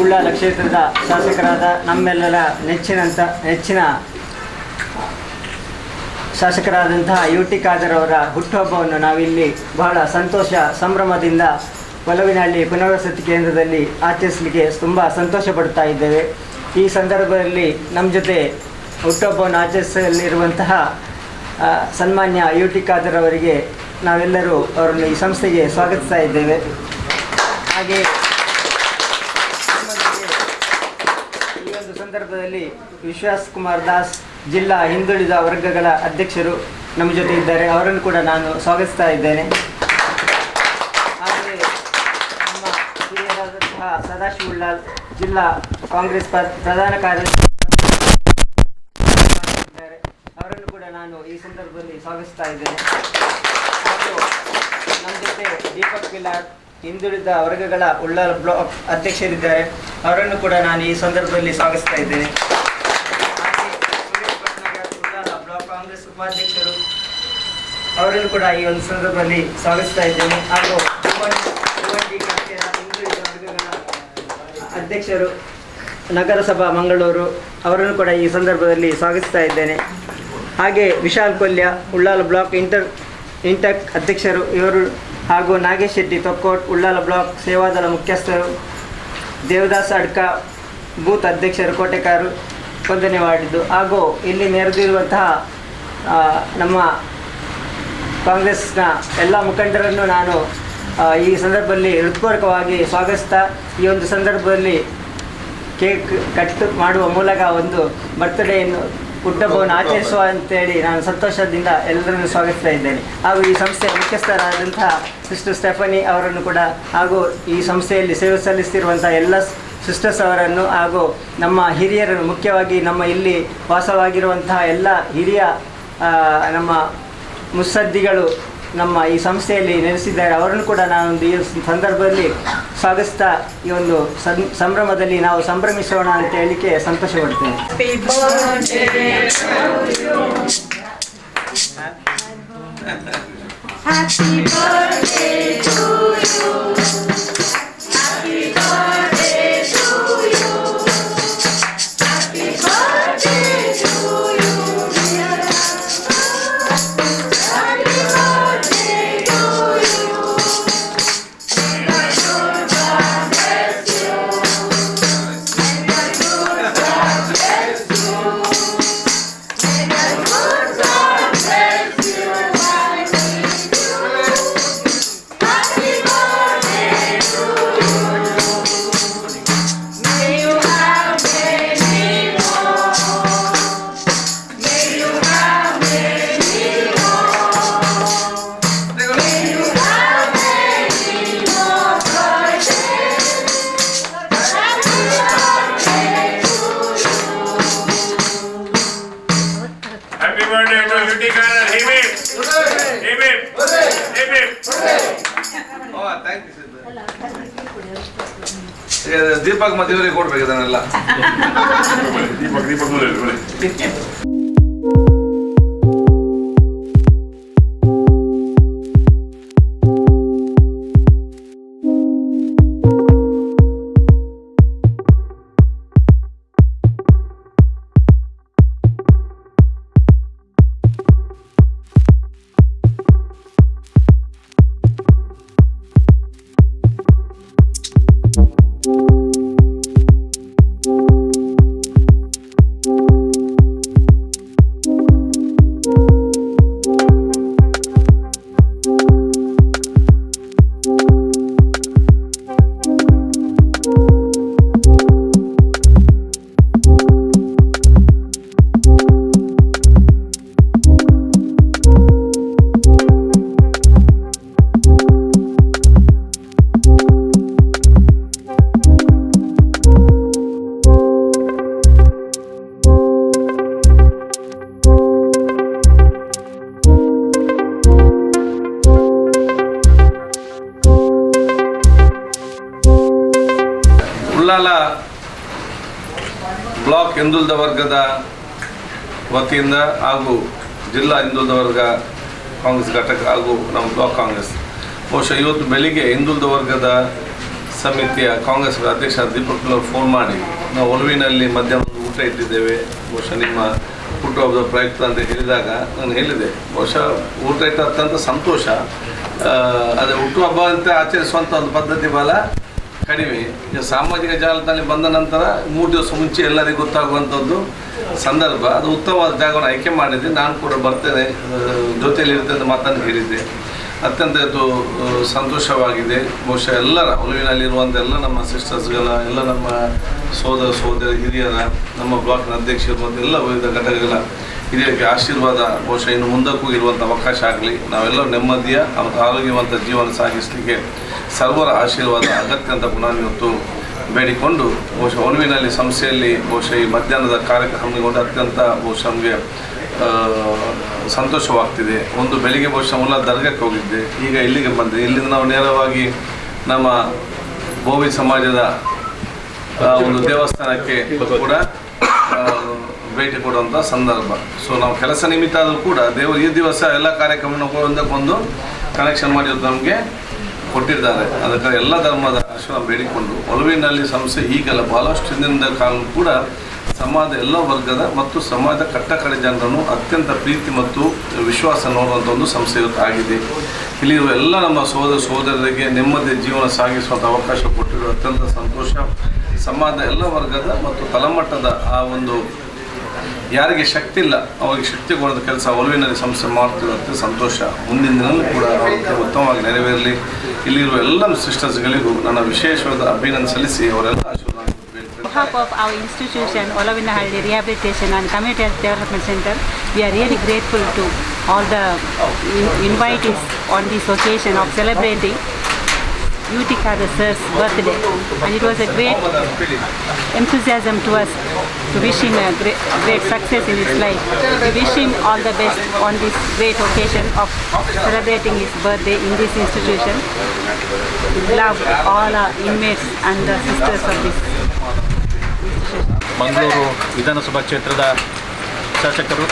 ಉಳ್ಳಾಲ ಕ್ಷೇತ್ರದ ಶಾಸಕರಾದ ನಮ್ಮೆಲ್ಲರ ನೆಚ್ಚಿನ ಶಾಸಕರಾದಂತಹ ಯುಟಿ ಖಾದರ್ ಅವರ ಹುಟ್ಟುಹಬ್ಬವನ್ನು ನಾವಿಲ್ಲಿ ಬಹಳ ಸಂತೋಷ ಸಂಭ್ರಮದಿಂದ ಒಲವಿನಹಳ್ಳಿ ಪುನರ್ವಸತಿ ಕೇಂದ್ರದಲ್ಲಿ ಆಚರಿಸಲಿಕ್ಕೆ ತುಂಬ ಸಂತೋಷ ಪಡ್ತಾ ಇದ್ದೇವೆ. ಈ ಸಂದರ್ಭದಲ್ಲಿ ನಮ್ಮ ಜೊತೆ ಹುಟ್ಟುಹಬ್ಬವನ್ನು ಆಚರಿಸಲಿರುವಂತಹ ಸನ್ಮಾನ್ಯ ಯುಟಿ ಖಾದರ್ ಅವರಿಗೆ ನಾವೆಲ್ಲರೂ ಅವರನ್ನು ಈ ಸಂಸ್ಥೆಗೆ ಸ್ವಾಗತಿಸ್ತಾ ಇದ್ದೇವೆ. ಹಾಗೆ ಈ ಒಂದು ಸಂದರ್ಭದಲ್ಲಿ ವಿಶ್ವಾಸ್ ಕುಮಾರ್ ದಾಸ್ ಜಿಲ್ಲಾ ಹಿಂದುಳಿದ ವರ್ಗಗಳ ಅಧ್ಯಕ್ಷರು ನಮ್ಮ ಜೊತೆ ಇದ್ದಾರೆ. ಅವರನ್ನು ಕೂಡ ನಾನು ಸ್ವಾಗತಿಸ್ತಾ ಇದ್ದೇನೆ. ಹಾಗೆ ನಮ್ಮ ಹಿರಿಯರಾದಂತಹ ಸದಾಶಿವ ಉಳ್ಳಾಲ್ ಜಿಲ್ಲಾ ಕಾಂಗ್ರೆಸ್ ಪ್ರಧಾನ ಕಾರ್ಯದರ್ಶಿ ಇದ್ದಾರೆ. ಅವರನ್ನು ಕೂಡ ನಾನು ಈ ಸಂದರ್ಭದಲ್ಲಿ ಸ್ವಾಗತಿಸ್ತಾ ಇದ್ದೇನೆ. ಹಾಗೂ ನಮ್ಮ ಜೊತೆ ದೀಪಕ್ ಪಿಲಾರ್ ಹಿಂದುಳಿದ ವರ್ಗಗಳ ಉಳ್ಳಾಲ ಬ್ಲಾಕ್ ಅಧ್ಯಕ್ಷರಿದ್ದಾರೆ. ಅವರನ್ನು ಕೂಡ ನಾನು ಈ ಸಂದರ್ಭದಲ್ಲಿ ಸ್ವಾಗತಿಸ್ತಾ ಇದ್ದೇನೆ. ಬ್ಲಾಕ್ ಕಾಂಗ್ರೆಸ್ ಉಪಾಧ್ಯಕ್ಷರು ಅವರನ್ನು ಕೂಡ ಈ ಒಂದು ಸಂದರ್ಭದಲ್ಲಿ ಸ್ವಾಗತಿಸ್ತಾ ಇದ್ದೇನೆ. ಹಾಗೂ ಹಿಂದುಳಿದ ವರ್ಗಗಳ ಅಧ್ಯಕ್ಷರು ನಗರಸಭಾ ಮಂಗಳೂರು ಅವರನ್ನು ಕೂಡ ಈ ಸಂದರ್ಭದಲ್ಲಿ ಸ್ವಾಗತಿಸ್ತಾ ಇದ್ದೇನೆ. ಹಾಗೆ ವಿಶಾಲ್ ಕೊಲ್ಯ ಉಳ್ಳಾಲ ಬ್ಲಾಕ್ ಇಂಟಕ್ ಅಧ್ಯಕ್ಷರು ಇವರು, ಹಾಗೂ ನಾಗೇಶ್ ಶೆಟ್ಟಿ ತೊಕ್ಕೋಟ್ ಉಳ್ಳಾಲ ಬ್ಲಾಕ್ ಸೇವಾದಳ ಮುಖ್ಯಸ್ಥರು, ದೇವದಾಸ್ ಅಡ್ಕ ಬೂತ್ ಅಧ್ಯಕ್ಷರು ಕೋಟೆಕಾರು 1ನೇ ವಾರ್ಡಿದ್ದು, ಹಾಗೂ ಇಲ್ಲಿ ನೆರೆದಿರುವಂತಹ ನಮ್ಮ ಕಾಂಗ್ರೆಸ್ನ ಎಲ್ಲ ಮುಖಂಡರನ್ನು ನಾನು ಈ ಸಂದರ್ಭದಲ್ಲಿ ಹೃತ್ಪೂರ್ವಕವಾಗಿ ಸ್ವಾಗತಿಸ್ತಾ, ಈ ಒಂದು ಸಂದರ್ಭದಲ್ಲಿ ಕೇಕ್ ಕಟ್ ಮಾಡುವ ಮೂಲಕ ಒಂದು ಬರ್ತ್ಡೇಯನ್ನು ಹುಟ್ಟುಹಬ್ಬವನ್ನು ಆಚರಿಸುವ ಅಂತೇಳಿ ನಾನು ಸಂತೋಷದಿಂದ ಎಲ್ಲರನ್ನು ಸ್ವಾಗತಿಸ್ತಾ ಇದ್ದೇನೆ. ಹಾಗೂ ಈ ಸಂಸ್ಥೆಯ ಮುಖ್ಯಸ್ಥರಾದಂತಹ ಸಿಸ್ಟರ್ ಸ್ಟೆಫನಿ ಅವರನ್ನು ಕೂಡ, ಹಾಗೂ ಈ ಸಂಸ್ಥೆಯಲ್ಲಿ ಸೇವೆ ಸಲ್ಲಿಸ್ತಿರುವಂಥ ಎಲ್ಲ ಸಿಸ್ಟರ್ಸ್ ಅವರನ್ನು, ಹಾಗೂ ನಮ್ಮ ಹಿರಿಯರನ್ನು, ಮುಖ್ಯವಾಗಿ ನಮ್ಮ ಇಲ್ಲಿ ವಾಸವಾಗಿರುವಂತಹ ಎಲ್ಲ ಹಿರಿಯ ನಮ್ಮ ಮುತ್ಸದ್ದಿಗಳು ನಮ್ಮ ಈ ಸಂಸ್ಥೆಯಲ್ಲಿ ನೆಲೆಸಿದ್ದಾರೆ. ಅವರನ್ನು ಕೂಡ ನಾನೊಂದು ಈ ಸಂದರ್ಭದಲ್ಲಿ ಸ್ವಾಗತಿಸ್ತಾ ಈ ಒಂದು ಸಂಭ್ರಮದಲ್ಲಿ ನಾವು ಸಂಭ್ರಮಿಸೋಣ ಅಂತ ಹೇಳಿಕ್ಕೆ ಸಂತೋಷ ಪಡ್ತೇನೆ. ದೀಪಕ್ ಮದುವೆಗೆ ಕೊಡ್ಬೇಕು ಅದನ್ನೆಲ್ಲ. ದೀಪಕ್ ಉಳ್ಳಾಲ ಬ್ಲಾಕ್ ಹಿಂದುಳಿದ ವರ್ಗದ ವತಿಯಿಂದ ಹಾಗೂ ಜಿಲ್ಲಾ ಹಿಂದುಳಿದ ವರ್ಗ ಕಾಂಗ್ರೆಸ್ ಘಟಕ ಹಾಗೂ ನಮ್ಮ ಬ್ಲಾಕ್ ಕಾಂಗ್ರೆಸ್ ಬಹುಶಃ ಇವತ್ತು ಬೆಳಿಗ್ಗೆ ಹಿಂದುಳಿದ ವರ್ಗದ ಸಮಿತಿಯ ಕಾಂಗ್ರೆಸ್ ಅಧ್ಯಕ್ಷ ದೀಪಕ್ ಅವರು ಫೋನ್ ಮಾಡಿ ನಾವು ಒಲವಿನಲ್ಲಿ ಮಧ್ಯಾಹ್ನ ಊಟ ಇಟ್ಟಿದ್ದೇವೆ, ಬಹುಶಃ ನಿಮ್ಮ ಹುಟ್ಟುಹಬ್ಬದ ಪ್ರಯುಕ್ತ ಅಂತ ಹೇಳಿದಾಗ ನಾನು ಹೇಳಿದೆ, ಬಹುಶಃ ಊಟ ಇಟ್ಟ ಅತ್ಯಂತ ಸಂತೋಷ. ಅದೇ ಹುಟ್ಟುಹಬ್ಬ ಅಂತ ಆಚರಿಸುವಂಥ ಒಂದು ಪದ್ಧತಿ ಬಹಳ ಕಡಿಮೆ. ಈಗ ಸಾಮಾಜಿಕ ಜಾಲತಾಣ ಬಂದ ನಂತರ 3 ದಿವಸ ಮುಂಚೆ ಎಲ್ಲರಿಗೂ ಗೊತ್ತಾಗುವಂಥದ್ದು ಸಂದರ್ಭ. ಅದು ಉತ್ತಮವಾದ ಜಾಗವನ್ನು ಆಯ್ಕೆ ಮಾಡಿದ್ದೆ. ನಾನು ಕೂಡ ಬರ್ತೇನೆ, ಜೊತೆಯಲ್ಲಿ ಇರ್ತೇನೆ ಅಂತ ಮಾತನ್ನು ಹೇಳಿದ್ದೆ. ಅತ್ಯಂತ ಇದು ಸಂತೋಷವಾಗಿದೆ. ಬಹುಶಃ ಎಲ್ಲರ ಒಲವಿನಲ್ಲಿರುವಂಥ ಎಲ್ಲ ನಮ್ಮ ಸಿಸ್ಟರ್ಸ್ಗಳ, ಎಲ್ಲ ನಮ್ಮ ಸೋದರ ಹಿರಿಯರ, ನಮ್ಮ ಬ್ಲಾಕ್ನ ಅಧ್ಯಕ್ಷರು ಮತ್ತು ಎಲ್ಲ ವಿವಿಧ ಘಟಕಗಳ ಹಿರಿಯರಿಗೆ ಆಶೀರ್ವಾದ ಬಹುಶಃ ಇನ್ನು ಮುಂದಕ್ಕೂ ಇರುವಂಥ ಅವಕಾಶ ಆಗಲಿ. ನಾವೆಲ್ಲರೂ ನೆಮ್ಮದಿಯ ಮತ್ತು ಆರೋಗ್ಯವಂತ ಜೀವನ ಸಾಗಿಸಲಿಕ್ಕೆ ಸರ್ವರ ಆಶೀರ್ವಾದ ಅಗತ್ಯ ಅಂತ ಪುನಃ ಇವತ್ತು ಬೇಡಿಕೊಂಡು ಬಹುಶಃ ಒಲವಿನಲ್ಲಿ ಸಂಸ್ಥೆಯಲ್ಲಿ ಬಹುಶಃ ಈ ಮಧ್ಯಾಹ್ನದ ಕಾರ್ಯಕ್ರಮ ಹಮ್ಮಿಕೊಂಡು ಅತ್ಯಂತ ಬಹುಶಃ ನಮಗೆ ಸಂತೋಷವಾಗ್ತಿದೆ. ಒಂದು ಬೆಳಿಗ್ಗೆ ಬಹುಶಃ ಮುಲ್ಲ ದರ್ಗಕ್ಕೆ ಹೋಗಿದ್ದೆ, ಈಗ ಇಲ್ಲಿಗೆ ಬಂದೆ. ಇಲ್ಲಿಂದ ನಾವು ನೇರವಾಗಿ ನಮ್ಮ ಬೋವಿ ಸಮಾಜದ ಒಂದು ದೇವಸ್ಥಾನಕ್ಕೆ ಕೂಡ ಭೇಟಿ ಕೊಡುವಂಥ ಸಂದರ್ಭ. ಸೊ ನಾವು ಕೆಲಸ ನಿಮಿತ್ತ ಆದರೂ ಕೂಡ ದೇವರು ಈ ದಿವಸ ಎಲ್ಲ ಕಾರ್ಯಕ್ರಮವನ್ನು ಒಂದಕ್ಕೊಂದು ಕನೆಕ್ಷನ್ ಮಾಡಿ ನಮಗೆ ಕೊಟ್ಟಿದ್ದಾರೆ. ಅದಕ್ಕೆ ಎಲ್ಲ ಧರ್ಮದ ಆಶೀರ್ವಾದ ಬೇಡಿಕೊಂಡು ಒಲವಿನಲ್ಲಿ ಸಂಸ್ಥೆ ಈಗೆಲ್ಲ ಬಹಳಷ್ಟು ದಿನದ ಕಾಲ ಕೂಡ ಸಮಾಜ ಎಲ್ಲ ವರ್ಗದ ಮತ್ತು ಸಮಾಜದ ಕಟ್ಟಕಡೆ ಜನರನ್ನು ಅತ್ಯಂತ ಪ್ರೀತಿ ಮತ್ತು ವಿಶ್ವಾಸ ನೋಡುವಂಥ ಒಂದು ಸಂಸ್ಥೆ ಆಗಿದೆ. ಇಲ್ಲಿರುವ ಎಲ್ಲ ನಮ್ಮ ಸೋದರರಿಗೆ ನೆಮ್ಮದಿ ಜೀವನ ಸಾಗಿಸುವಂಥ ಅವಕಾಶ ಕೊಟ್ಟಿರುವ ಅತ್ಯಂತ ಸಂತೋಷ. ಸಮಾಜದ ಎಲ್ಲ ವರ್ಗದ ಮತ್ತು ತಳಮಟ್ಟದ ಆ ಒಂದು ಯಾರಿಗೆ ಶಕ್ತಿ ಇಲ್ಲ ಅವರಿಗೆ ಶಕ್ತಿ ಕೊಡೋದ ಕೆಲಸ ಒಲವಿನಲ್ಲಿ ಸಂಸ್ಥೆ ಮಾಡ್ತಿರುವಂಥ ಸಂತೋಷ. ಮುಂದಿನ ದಿನವೂ ಕೂಡ ಅವರಿಗೆ ಉತ್ತಮವಾಗಿ ನೆರವೇರಲಿ. ಇಲ್ಲಿರುವ ಎಲ್ಲ ಸಿಸ್ಟರ್ಸ್ಗಳಿಗೂ ನನ್ನ ವಿಶೇಷವಾದ ಅಭಿನಂದನೆ ಸಲ್ಲಿಸಿ ಅವರೆಲ್ಲ ಆಶೀರ್ವಾದ. On behalf of our institution, Olavinnahalli Rehabilitation and Community Health Development Center, we are really grateful to all the invitees on this occasion of celebrating Utikada sir's birthday. And it was a great enthusiasm to us to wish him a great success in his life. We wish him all the best on this great occasion of celebrating his birthday in this institution. We love all our inmates and the sisters of this. Mangaluru ವಿಧಾನಸಭಾ ಕ್ಷೇತ್ರದ ಶಾಸಕರು,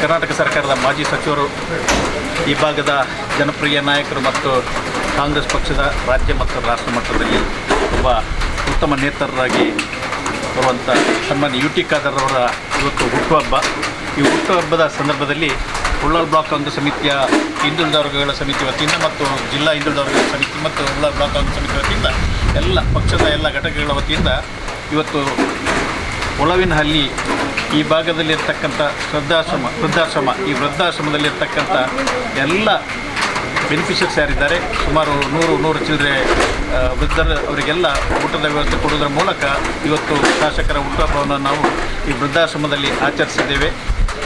ಕರ್ನಾಟಕ ಸರ್ಕಾರದ ಮಾಜಿ ಸಚಿವರು, ಈ ಭಾಗದ ಜನಪ್ರಿಯ ನಾಯಕರು ಮತ್ತು ಕಾಂಗ್ರೆಸ್ ಪಕ್ಷದ ರಾಜ್ಯ ಮತ್ತು ರಾಷ್ಟ್ರ ಮಟ್ಟದಲ್ಲಿ ಒಬ್ಬ ಉತ್ತಮ ನೇತರರಾಗಿ ಬರುವಂಥ ಸನ್ಮಾನ್ಯ UT ಖಾದರ್ ಅವರ ಇವತ್ತು ಹುಟ್ಟುಹಬ್ಬ. ಈ ಹುಟ್ಟುಹಬ್ಬದ ಸಂದರ್ಭದಲ್ಲಿ ಉಳ್ಳಾಲ ಬ್ಲಾಕ್ ಕಾಂಗ್ರೆಸ್ ಸಮಿತಿಯ ಹಿಂದುಳಿದ ವರ್ಗಗಳ ಸಮಿತಿ ವತಿಯಿಂದ ಮತ್ತು ಜಿಲ್ಲಾ ಹಿಂದುಳಿದ ವರ್ಗಗಳ ಸಮಿತಿ ಮತ್ತು ಉಳ್ಳಾಲ ಬ್ಲಾಕ್ ಕಾಂಗ್ರೆಸ್ ಸಮಿತಿ ವತಿಯಿಂದ ಎಲ್ಲ ಪಕ್ಷದ ಎಲ್ಲ ಘಟಕಗಳ ವತಿಯಿಂದ ಇವತ್ತು ಒಲವಿನಹಳ್ಳಿ ಈ ಭಾಗದಲ್ಲಿರ್ತಕ್ಕಂಥ ವೃದ್ಧಾಶ್ರಮ ಈ ವೃದ್ಧಾಶ್ರಮದಲ್ಲಿರ್ತಕ್ಕಂಥ ಎಲ್ಲ ಬೆನಿಫಿಷರ್ಸ್ ಯಾರಿದ್ದಾರೆ, ಸುಮಾರು 100 ಚಿಲ್ಲರೆ ವೃದ್ಧರ ಅವರಿಗೆಲ್ಲ ಊಟದ ವ್ಯವಸ್ಥೆ ಕೊಡುವುದರ ಮೂಲಕ ಇವತ್ತು ಶಾಸಕರ ಹುಟ್ಟುಹಬ್ಬವನ್ನು ನಾವು ಈ ವೃದ್ಧಾಶ್ರಮದಲ್ಲಿ ಆಚರಿಸಿದ್ದೇವೆ.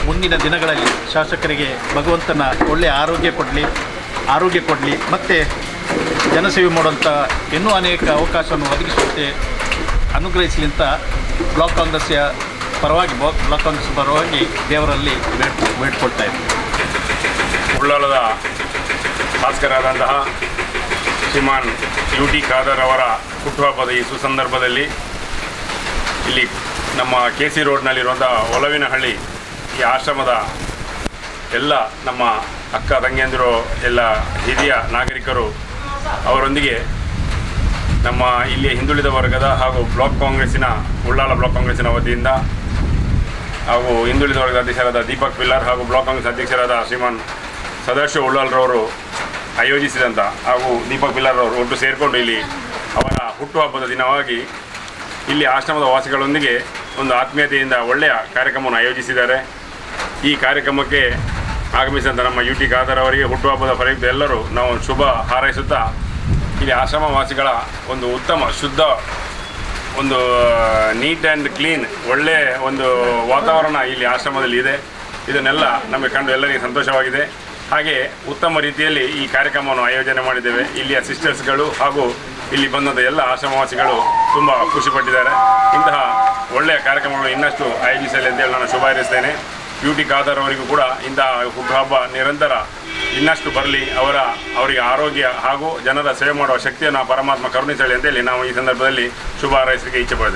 ಮುಂದಿನ ದಿನಗಳಲ್ಲಿ ಶಾಸಕರಿಗೆ ಭಗವಂತನ ಒಳ್ಳೆಯ ಆರೋಗ್ಯ ಕೊಡಲಿ ಮತ್ತು ಜನಸೇವೆ ಮಾಡುವಂಥ ಇನ್ನೂ ಅನೇಕ ಅವಕಾಶವನ್ನು ಒದಗಿಸುವಂತೆ ಅನುಗ್ರಹಿಸಲಿ ಅಂತ ಬ್ಲಾಕ್ ಕಾಂಗ್ರೆಸ್ ಪರವಾಗಿ ದೇವರಲ್ಲಿ ಬೇಡ್ಕೊಳ್ತಾ ಇದ್ದೀವಿ. ಉಳ್ಳಾಲದ ಶಾಸಕರಾದಂತಹ ಶ್ರೀಮಾನ್ UT ಖಾದರ್ ಅವರ ಹುಟ್ಟುಹಬ್ಬದ ಈ ಸುಸಂದರ್ಭದಲ್ಲಿ ಇಲ್ಲಿ ನಮ್ಮ KC ರೋಡ್ನಲ್ಲಿರುವಂಥ ಒಲವಿನಹಳ್ಳಿ ಈ ಆಶ್ರಮದ ಎಲ್ಲ ನಮ್ಮ ಅಕ್ಕ ತಂಗಿಯಂದಿರು, ಎಲ್ಲ ಹಿರಿಯ ನಾಗರಿಕರು ಅವರೊಂದಿಗೆ ನಮ್ಮ ಇಲ್ಲಿ ಹಿಂದುಳಿದ ವರ್ಗದ ಹಾಗೂ ಉಳ್ಳಾಲ ಬ್ಲಾಕ್ ಕಾಂಗ್ರೆಸ್ಸಿನ ವತಿಯಿಂದ ಹಾಗೂ ಹಿಂದುಳಿದ ವರ್ಗದ ಅಧ್ಯಕ್ಷರಾದ ದೀಪಕ್ ಪಿಲ್ಲರ್ ಹಾಗೂ ಬ್ಲಾಕ್ ಕಾಂಗ್ರೆಸ್ ಅಧ್ಯಕ್ಷರಾದ ಶ್ರೀಮಾನ್ ಸದಾಶಿವ ಉಳ್ಳಾಲ್ರವರು ಆಯೋಜಿಸಿದಂಥ ಹಾಗೂ ದೀಪಕ್ ಪಿಲ್ಲರ್ರವರು ಒಟ್ಟು ಸೇರಿಕೊಂಡು ಇಲ್ಲಿ ಅವರ ಹುಟ್ಟುಹಬ್ಬದ ದಿನವಾಗಿ ಇಲ್ಲಿ ಆಶ್ರಮದ ವಾಸಿಗಳೊಂದಿಗೆ ಒಂದು ಆತ್ಮೀಯತೆಯಿಂದ ಒಳ್ಳೆಯ ಕಾರ್ಯಕ್ರಮವನ್ನು ಆಯೋಜಿಸಿದ್ದಾರೆ. ಈ ಕಾರ್ಯಕ್ರಮಕ್ಕೆ ಆಗಮಿಸಿದಂಥ ನಮ್ಮ UT ಖಾದರ್ ಅವರಿಗೆ ಹುಟ್ಟುಹಬ್ಬದ ಪ್ರಯುಕ್ತ ಎಲ್ಲರೂ ನಾವು ಶುಭ ಹಾರೈಸುತ್ತಾ ಇಲ್ಲಿ ಆಶ್ರಮ ವಾಸಿಗಳ ಒಂದು ಉತ್ತಮ ಶುದ್ಧ ಒಂದು ನೀಟ್ ಆ್ಯಂಡ್ ಕ್ಲೀನ್ ಒಳ್ಳೆಯ ಒಂದು ವಾತಾವರಣ ಇಲ್ಲಿ ಆಶ್ರಮದಲ್ಲಿ ಇದೆ. ಇದನ್ನೆಲ್ಲ ನಮಗೆ ಕಂಡು ಎಲ್ಲರಿಗೆ ಸಂತೋಷವಾಗಿದೆ. ಹಾಗೆ ಉತ್ತಮ ರೀತಿಯಲ್ಲಿ ಈ ಕಾರ್ಯಕ್ರಮವನ್ನು ಆಯೋಜನೆ ಮಾಡಿದ್ದೇವೆ. ಇಲ್ಲಿಯ ಸಿಸ್ಟರ್ಸ್ಗಳು ಹಾಗೂ ಇಲ್ಲಿ ಬಂದಂಥ ಎಲ್ಲ ಆಶ್ರಮವಾಸಿಗಳು ತುಂಬ ಖುಷಿಪಟ್ಟಿದ್ದಾರೆ. ಇಂತಹ ಒಳ್ಳೆಯ ಕಾರ್ಯಕ್ರಮಗಳು ಇನ್ನಷ್ಟು ಆಯೋಜಿಸಲಿ ಅಂತೇಳಿ ನಾನು ಶುಭ ಹಾರೈಸ್ತೇನೆ. UT ಖಾದರ್ ಅವರಿಗೂ ಕೂಡ ಇಂತಹ ಹುಟ್ಟುಹಬ್ಬ ನಿರಂತರ ಇನ್ನಷ್ಟು ಬರಲಿ, ಅವರಿಗೆ ಆರೋಗ್ಯ ಹಾಗೂ ಜನರ ಸೇವೆ ಮಾಡುವ ಶಕ್ತಿಯನ್ನು ಪರಮಾತ್ಮ ಕರುಣಿಸಲಿ ಅಂತೇಳಿ ನಾವು ಈ ಸಂದರ್ಭದಲ್ಲಿ ಶುಭ ಹಾರೈಸಲಿಕ್ಕೆ ಇಚ್ಛೆ ಪಡ್ತೇನೆ.